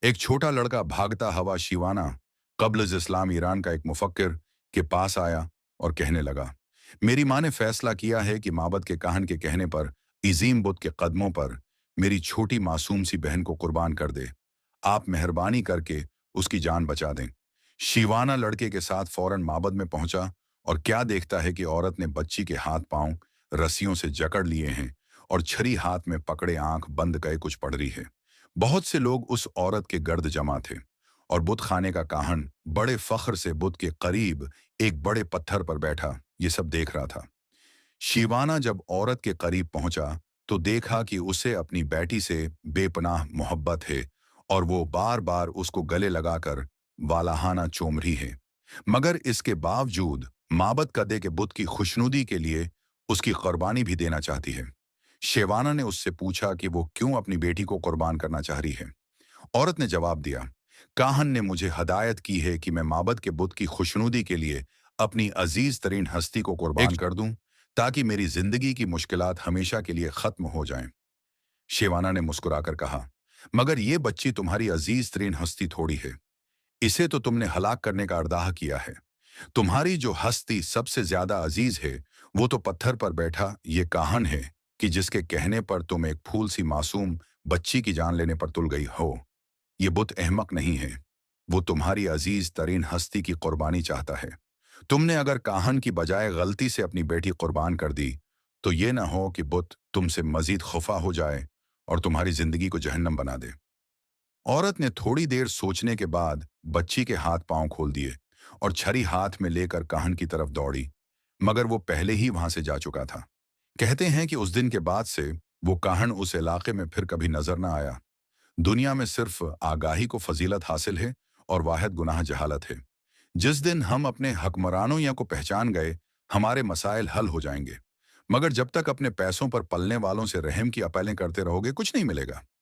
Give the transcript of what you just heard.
एक छोटा लड़का भागता हुआ शीवाना कब्ल इस्लाम ईरान का एक मुफक्किर के पास आया और कहने लगा, मेरी माँ ने फैसला किया है कि माबद के काहन के कहने पर इजीम बुत के कदमों पर मेरी छोटी मासूम सी बहन को कुर्बान कर दे। आप मेहरबानी करके उसकी जान बचा दें। शीवाना लड़के के साथ फौरन माबद में पहुंचा और क्या देखता है कि औरत ने बच्ची के हाथ पांव रस्सियों से जकड़ लिए हैं और छरी हाथ में पकड़े आंख बंद करे कुछ पढ़ रही है। बहुत से लोग उस औरत के गर्द जमा थे और बुत खाने का काहन बड़े फख्र से बुत के करीब एक बड़े पत्थर पर बैठा ये सब देख रहा था। शीवाना जब औरत के करीब पहुंचा तो देखा कि उसे अपनी बेटी से बेपनाह मोहब्बत है और वो बार बार उसको गले लगाकर वालाहाना चूम रही है। मगर इसके बावजूद माबद कदे के बुत की खुशनुदी के लिए उसकी कुर्बानी भी देना चाहती है। शेवाना ने उससे पूछा कि वो क्यों अपनी बेटी को कुर्बान करना चाह रही है। औरत ने जवाब दिया, काहन ने मुझे हदायत की है कि मैं माबद के बुत की खुशनुदी के लिए अपनी अजीज तरीन हस्ती को कुर्बान कर दूं ताकि मेरी जिंदगी की मुश्किलात हमेशा के लिए खत्म हो जाएं। शेवाना ने मुस्कुराकर कहा, मगर ये बच्ची तुम्हारी अजीज तरीन हस्ती थोड़ी है। इसे तो तुमने हलाक करने का अर्दाह किया है। तुम्हारी जो हस्ती सबसे ज्यादा अजीज है वो तो पत्थर पर बैठा ये काहन है कि जिसके कहने पर तुम एक फूल सी मासूम बच्ची की जान लेने पर तुल गई हो। ये बुत अहमक नहीं है, वो तुम्हारी अजीज तरीन हस्ती की कुर्बानी चाहता है। तुमने अगर काहन की बजाय गलती से अपनी बेटी कुर्बान कर दी तो ये ना हो कि बुत तुमसे मजीद खफा हो जाए और तुम्हारी जिंदगी को जहन्नम बना दे। औरत ने थोड़ी देर सोचने के बाद बच्ची के हाथ पांव खोल दिए और छरी हाथ में लेकर काहन की तरफ दौड़ी, मगर वो पहले ही वहां से जा चुका था। कहते हैं कि उस दिन के बाद से वो काहन उस इलाके में फिर कभी नजर न आया। दुनिया में सिर्फ आगाही को फजीलत हासिल है और वाहिद गुनाह जहालत है। जिस दिन हम अपने हकमरानों या को पहचान गए हमारे मसाइल हल हो जाएंगे, मगर जब तक अपने पैसों पर पलने वालों से रहम की अपीलें करते रहोगे कुछ नहीं मिलेगा।